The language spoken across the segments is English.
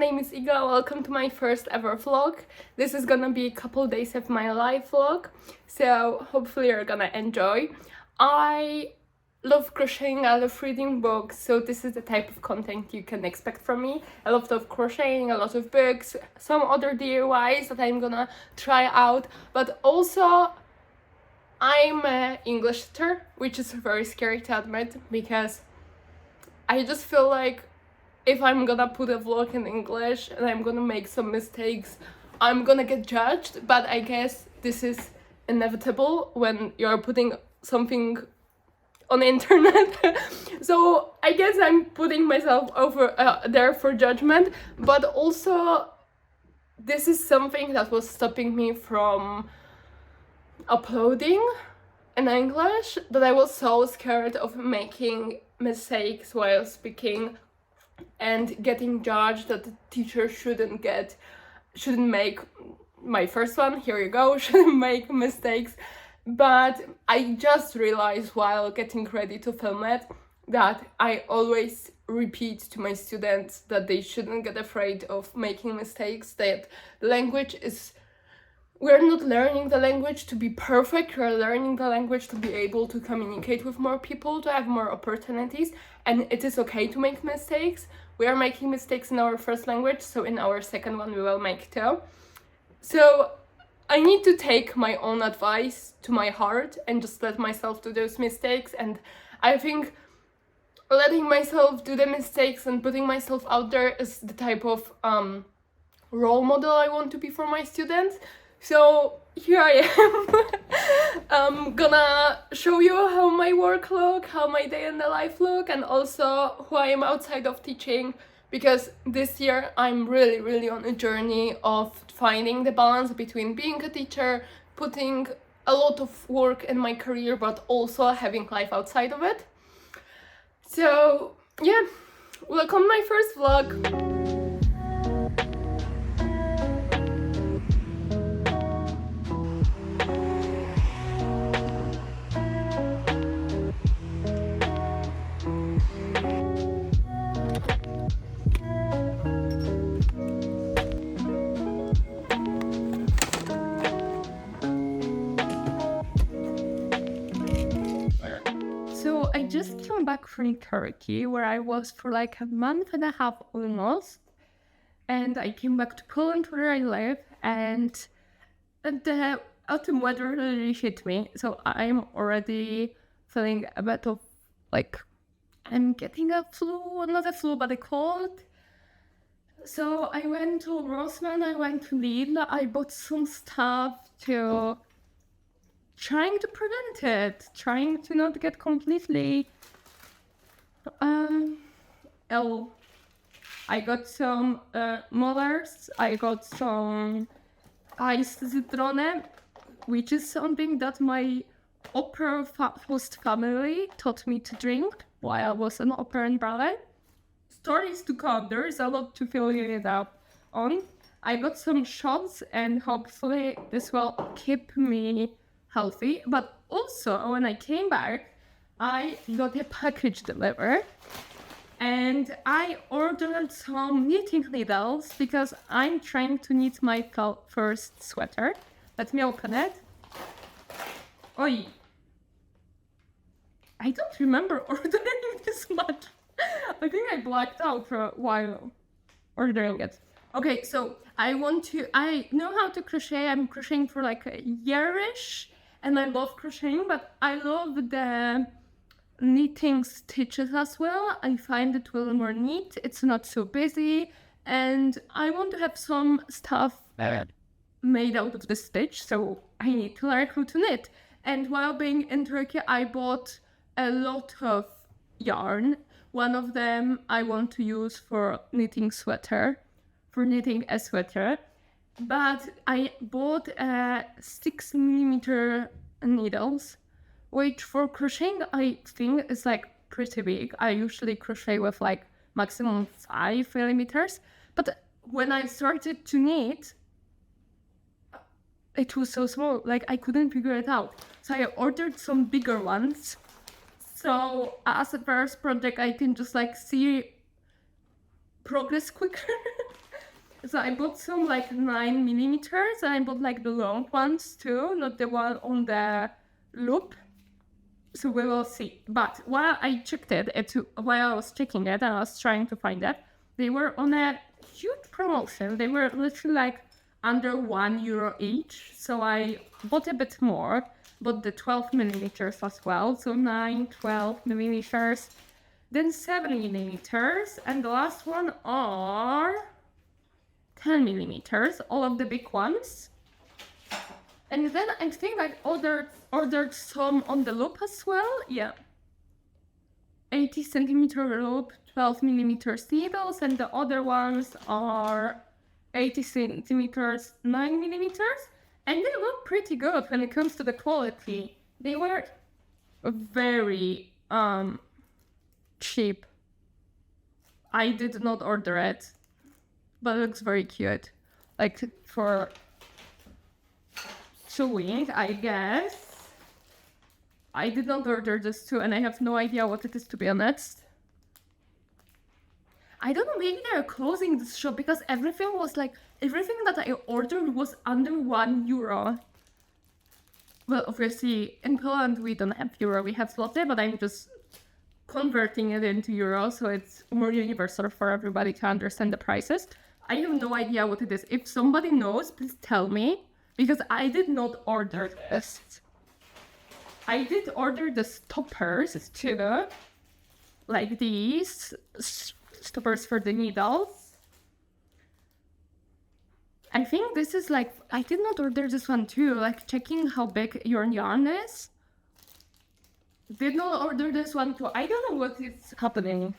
name is Iga. Welcome to my first ever vlog. This is gonna be a couple days of my life vlog, so hopefully you're gonna enjoy. I love crocheting, I love reading books, so this is the type of content you can expect from me. A lot of crocheting, a lot of books, some other DIYs that I'm gonna try out, but also I'm an English teacher, which is very scary to admit because I just feel like if I'm gonna put a vlog in English and I'm gonna make some mistakes, I'm gonna get judged, but I guess this is inevitable when you're putting something on the internet. So I guess I'm putting myself over there for judgment, but also this is something that was stopping me from uploading in English, that I was so scared of making mistakes while speaking and getting judged, that the teacher shouldn't make my first one, here you go, shouldn't make mistakes. But I just realized while getting ready to film it that I always repeat to my students that they shouldn't get afraid of making mistakes, that the language is, we're not learning the language to be perfect, we're learning the language to be able to communicate with more people, to have more opportunities, and it is okay to make mistakes. We are making mistakes in our first language, so in our second one we will make too. So I need to take my own advice to my heart and just let myself do those mistakes, and I think letting myself do the mistakes and putting myself out there is the type of role model I want to be for my students. So here I am. I'm gonna show you how my work look, how my day in the life look, and also who I am outside of teaching, because this year I'm really on a journey of finding the balance between being a teacher, putting a lot of work in my career, but also having life outside of it. So yeah, welcome to my first vlog. So I just came back from Turkey, where I was for like a month and a half almost, and I came back to Poland where I live, and the autumn weather really hit me, so I'm already feeling a bit of like I'm getting a flu, not a flu but a cold. So I went to Rossmann, I went to Lidl, I bought some stuff to trying to prevent it, trying to not get completely ill. I got some molars, I got some iced citrone, which is something that my opera host family taught me to drink while I was an opera in ballet. Stories to come, there is a lot to fill it up on. I got some shots and hopefully this will keep me healthy, but also when I came back, I got a package delivered and I ordered some knitting needles because I'm trying to knit my first sweater. Let me open it. Oi! I don't remember ordering this much. I think I blacked out for a while ordering it. Okay, so I know how to crochet. I'm crocheting for like a year-ish. And I love crocheting, but I love the knitting stitches as well. I find it a little more neat. It's not so busy. And I want to have some stuff made out of the stitch, so I need to learn how to knit. And while being in Turkey, I bought a lot of yarn. One of them I want to use for knitting a sweater. But I bought 6mm needles, which for crocheting I think is like pretty big. I usually crochet with like maximum 5mm, but when I started to knit, it was so small, like I couldn't figure it out. So I ordered some bigger ones. So as a first project, I can just like see progress quicker. So I bought some like 9mm, and I bought like the long ones too, not the one on the loop. So we will see. But while I checked while I was checking it and I was trying to find it, they were on a huge promotion. They were literally like under €1 each. So I bought a bit more, bought the 12mm as well. So 9, 12mm, then 7mm, and the last one are 10mm, all of the big ones. And then I think I ordered some on the loop as well. Yeah. 80cm loop, 12mm needles, and the other ones are 80cm, 9mm. And they look pretty good when it comes to the quality. They were very cheap. I did not order it, but it looks very cute. Like for sewing, I guess. I did not order this too, and I have no idea what it is, to be honest. I don't know, maybe they're closing this shop because everything that I ordered was under €1. Well, obviously, in Poland we don't have euro, we have zloty, but I'm just converting it into euro, so it's more universal for everybody to understand the prices. I have no idea what it is. If somebody knows, please tell me, because I did not order this. I did order the stoppers too, like these stoppers for the needles. I think this is like, I did not order this one too, like checking how big your yarn is. Did not order this one too. I don't know what is happening.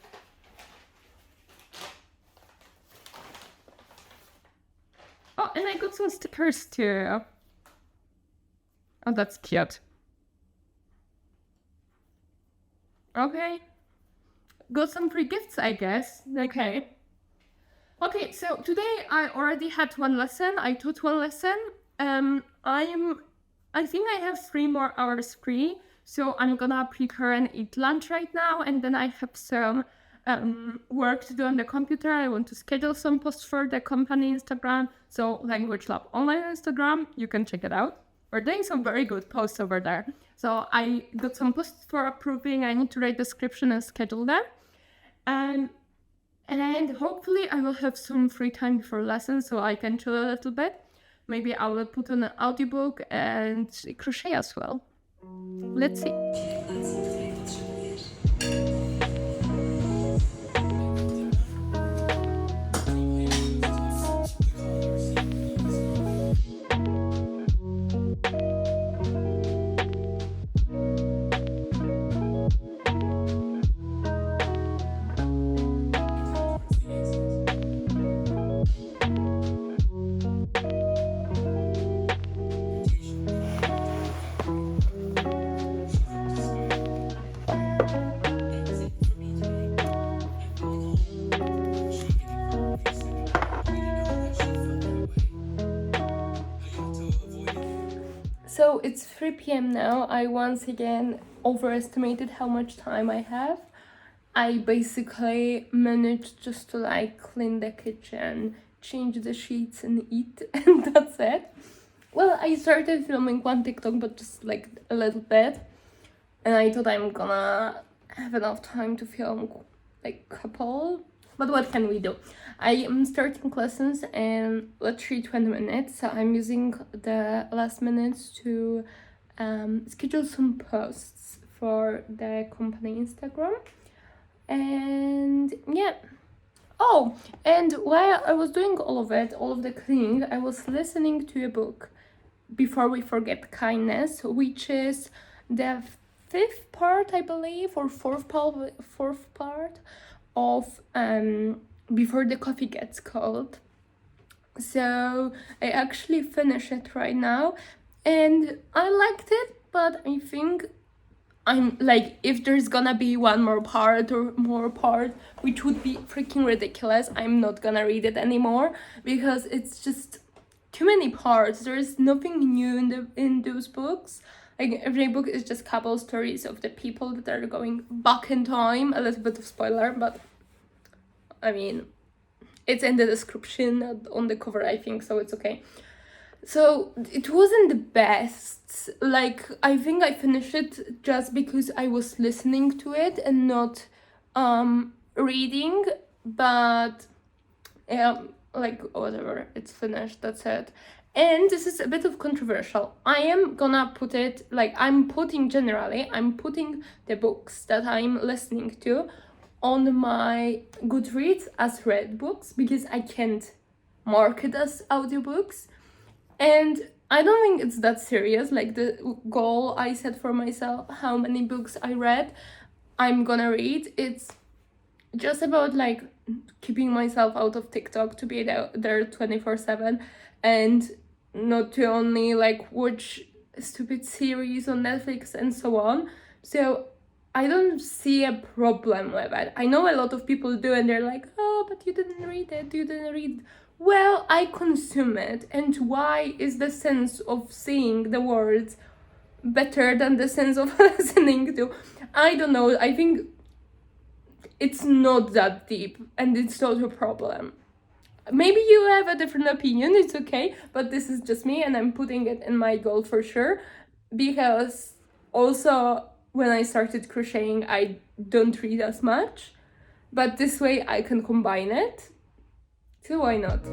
Oh, and I got some stickers too. Oh, that's cute. Okay. Got some free gifts, I guess. Okay. Okay, so today I already had one lesson. I taught one lesson. I think I have 3 more hours free. So I'm gonna prepare and eat lunch right now, and then I have some work to do on the computer. I want to schedule some posts for the company Instagram. So Language Lab Online Instagram, you can check it out. We're doing some very good posts over there. So I got some posts for approving. I need to write description and schedule them. And hopefully I will have some free time before lessons so I can chill a little bit. Maybe I will put on an audiobook and crochet as well. Let's see. So it's 3 p.m. now. I once again overestimated how much time I have. I basically managed just to like clean the kitchen, change the sheets and eat, and that's it. Well, I started filming one TikTok, but just like a little bit, and I thought I'm gonna have enough time to film like a couple, but what can we do? I am starting lessons in literally 20 minutes, so I'm using the last minutes to schedule some posts for the company Instagram. And yeah. Oh, and while I was doing all of the cleaning, I was listening to a book, Before We Forget Kindness, which is the 5th part, I believe, or 4th part of Before the Coffee Gets Cold. So I actually finished it right now, and I liked it, but I think I'm like, if there's gonna be one more part or more part, which would be freaking ridiculous, I'm not gonna read it anymore, because it's just too many parts. There is nothing new in those books. Like, every book is just couple stories of the people that are going back in time. A little bit of spoiler, but I mean, It's in the description, not on the cover, I think, so it's okay. So it wasn't the best. Like, I think I finished it just because I was listening to it and not reading, but yeah, like, whatever, it's finished, that's it. And this is a bit of controversial. I am gonna put it, like, I'm putting the books that I'm listening to on my Goodreads as read books, because I can't mark it as audiobooks. And I don't think it's that serious, like the goal I set for myself, how many books I read, I'm gonna read. It's just about like keeping myself out of TikTok, to be there 24/7 and not to only like watch stupid series on Netflix and so on. So I don't see a problem with it. I know a lot of people do, and they're like, oh, but you didn't read it. Well, I consume it, and why is the sense of seeing the words better than the sense of listening to? I don't know. I think it's not that deep, and it's not a problem. Maybe you have a different opinion, it's okay, but this is just me, and I'm putting it in my goal for sure, because also when I started crocheting, I don't read as much, but this way I can combine it, so why not?